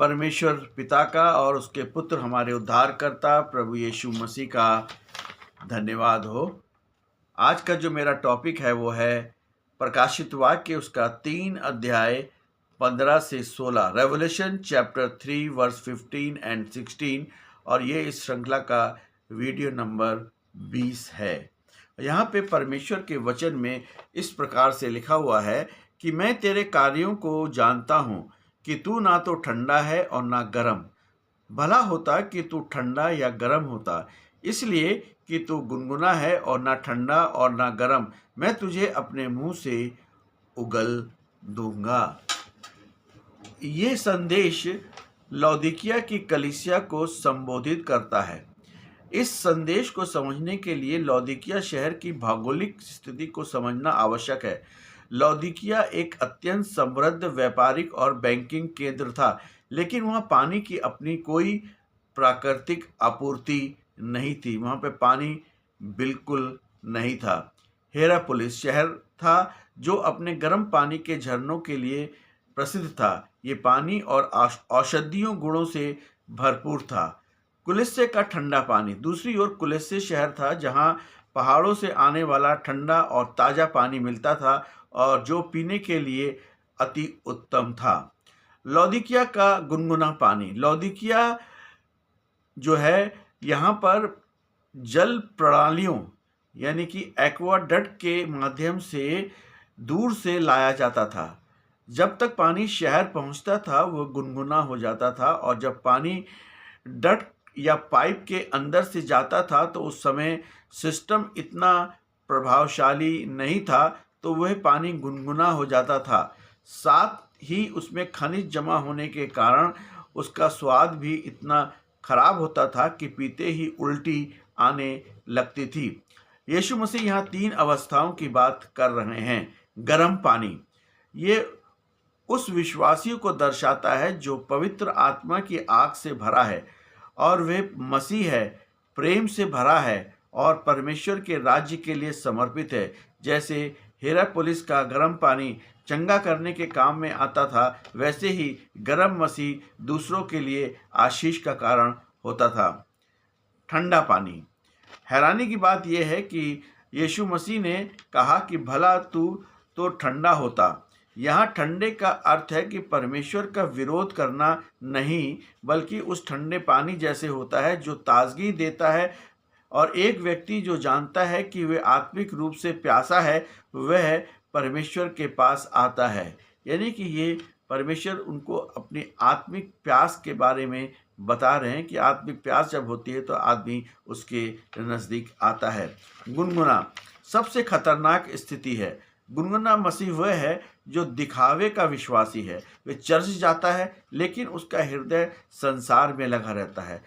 परमेश्वर पिता का और उसके पुत्र हमारे उद्धारकर्ता प्रभु यीशु मसीह का धन्यवाद हो। आज का जो मेरा टॉपिक है वो है प्रकाशित वाक्य उसका 3 अध्याय 15 से 16, रेवलेशन चैप्टर 3 वर्स 15 एंड 16, और ये इस श्रृंखला का वीडियो नंबर 20 है। यहाँ पे परमेश्वर के वचन में इस प्रकार से लिखा हुआ है कि मैं तेरे कार्यों को जानता हूँ कि तू ना तो ठंडा है और ना गर्म। भला होता कि तू ठंडा या गर्म होता, इसलिए कि तू गुनगुना है और ना ठंडा और ना गर्म, मैं तुझे अपने मुंह से उगल दूंगा। ये संदेश लौदीकिया की कलीसिया को संबोधित करता है। इस संदेश को समझने के लिए लौदीकिया शहर की भौगोलिक स्थिति को समझना आवश्यक है। लौदीकिया एक अत्यंत समृद्ध व्यापारिक और बैंकिंग केंद्र था, लेकिन वहाँ पानी की अपनी कोई प्राकृतिक आपूर्ति नहीं थी। वहाँ पे पानी बिल्कुल नहीं था। हिरापोलिस शहर था जो अपने गर्म पानी के झरनों के लिए प्रसिद्ध था। ये पानी और औषधीय गुणों से भरपूर था। कुलिस्से का ठंडा पानी। दूसरी ओर कुलिस्से शहर था जहाँ पहाड़ों से आने वाला ठंडा और ताज़ा पानी मिलता था और जो पीने के लिए अति उत्तम था। लौदीकिया का गुनगुना पानी। लौदीकिया जो है यहाँ पर जल प्रणालियों यानी कि एक्वाडक्ट के माध्यम से दूर से लाया जाता था। जब तक पानी शहर पहुँचता था वो गुनगुना हो जाता था, और जब पानी डक्ट या पाइप के अंदर से जाता था तो उस समय सिस्टम इतना प्रभावशाली नहीं था, तो वह पानी गुनगुना हो जाता था। साथ ही उसमें खनिज जमा होने के कारण उसका स्वाद भी इतना खराब होता था कि पीते ही उल्टी आने लगती थी। यीशु मसीह यहाँ 3 अवस्थाओं की बात कर रहे हैं। गर्म पानी, ये उस विश्वासियों को दर्शाता है जो पवित्र आत्मा की आग से भरा है और वे मसीह है, प्रेम से भरा है और परमेश्वर के राज्य के लिए समर्पित है। जैसे हिरापोलिस का गर्म पानी चंगा करने के काम में आता था, वैसे ही गर्म मसीह दूसरों के लिए आशीष का कारण होता था। ठंडा पानी। हैरानी की बात यह है कि यीशु मसीह ने कहा कि भला तू तो ठंडा होता। यहाँ ठंडे का अर्थ है कि परमेश्वर का विरोध करना नहीं, बल्कि उस ठंडे पानी जैसे होता है जो ताजगी देता है, और एक व्यक्ति जो जानता है कि वह आत्मिक रूप से प्यासा है वह परमेश्वर के पास आता है। यानी कि ये परमेश्वर उनको अपनी आत्मिक प्यास के बारे में बता रहे हैं कि आत्मिक प्यास जब होती है तो आदमी उसके नज़दीक आता है। गुनगुना सबसे खतरनाक स्थिति है। गुनगुना मसीह वह है जो दिखावे का विश्वासी है। वे चर्च जाता है लेकिन उसका हृदय संसार में लगा रहता है।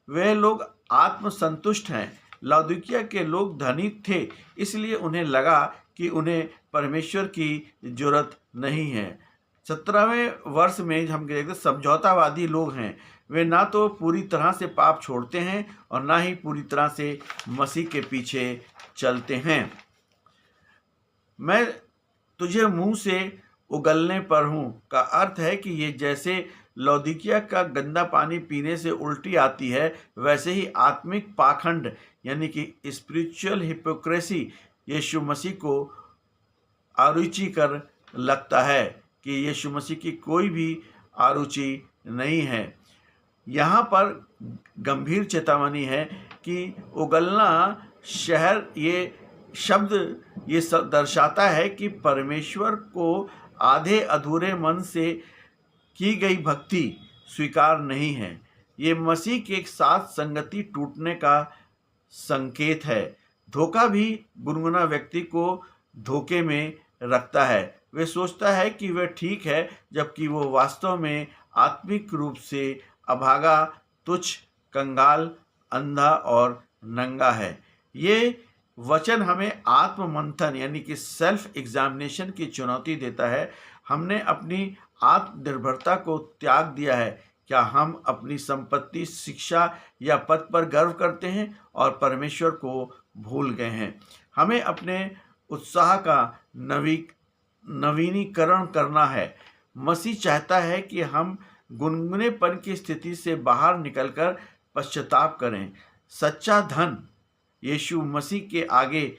वे लोग आत्मसंतुष्ट हैं। लौदीकिया के लोग धनी थे, इसलिए उन्हें लगा कि उन्हें परमेश्वर की जरूरत नहीं है। 17वें वर्ष में हम देखते समझौतावादी लोग हैं। वे ना तो पूरी तरह से पाप छोड़ते हैं और ना ही पूरी तरह से मसीह के पीछे चलते हैं। मैं तुझे मुंह से उगलने पर हूँ का अर्थ है कि ये जैसे लौदीकिया का गंदा पानी पीने से उल्टी आती है, वैसे ही आत्मिक पाखंड यानी कि स्पिरिचुअल हिपोक्रेसी यीशु मसीह को अरुचिकर लगता है कि यीशु मसीह की कोई भी अरुचि नहीं है। यहाँ पर गंभीर चेतावनी है कि उगलना शहर, ये शब्द ये सब दर्शाता है कि परमेश्वर को आधे अधूरे मन से की गई भक्ति स्वीकार नहीं है। ये मसीह के साथ संगति टूटने का संकेत है। धोखा भी गुनगुना व्यक्ति को धोखे में रखता है। वे सोचता है कि वह ठीक है, जबकि वो वास्तव में आत्मिक रूप से अभागा, तुच्छ, कंगाल, अंधा और नंगा है। ये वचन हमें आत्म मंथन यानी कि सेल्फ एग्जामिनेशन की चुनौती देता है। हमने अपनी आत्मनिर्भरता को त्याग दिया है। क्या हम अपनी संपत्ति, शिक्षा या पद पर गर्व करते हैं और परमेश्वर को भूल गए हैं? हमें अपने उत्साह का नवीनीकरण करना है। मसीह चाहता है कि हम गुनगुनेपन की स्थिति से बाहर निकलकर पश्चाताप करें। सच्चा धन यीशु मसीह के आगे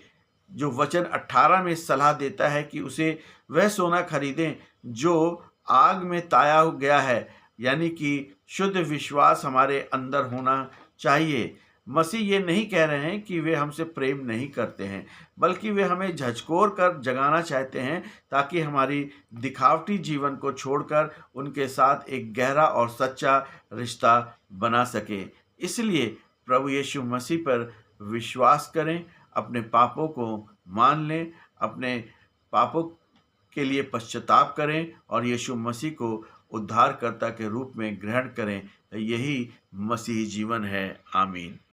जो वचन 18 में सलाह देता है कि उसे वह सोना खरीदें जो आग में ताया गया है, यानी कि शुद्ध विश्वास हमारे अंदर होना चाहिए। मसीह ये नहीं कह रहे हैं कि वे हमसे प्रेम नहीं करते हैं, बल्कि वे हमें झकझोर कर जगाना चाहते हैं ताकि हमारी दिखावटी जीवन को छोड़कर उनके साथ एक गहरा और सच्चा रिश्ता बना सके। इसलिए प्रभु यीशु मसीह पर विश्वास करें, अपने पापों को मान लें, अपने पापों के लिए पश्चाताप करें और यीशु मसीह को उद्धारकर्ता के रूप में ग्रहण करें। यही मसीही जीवन है। आमीन।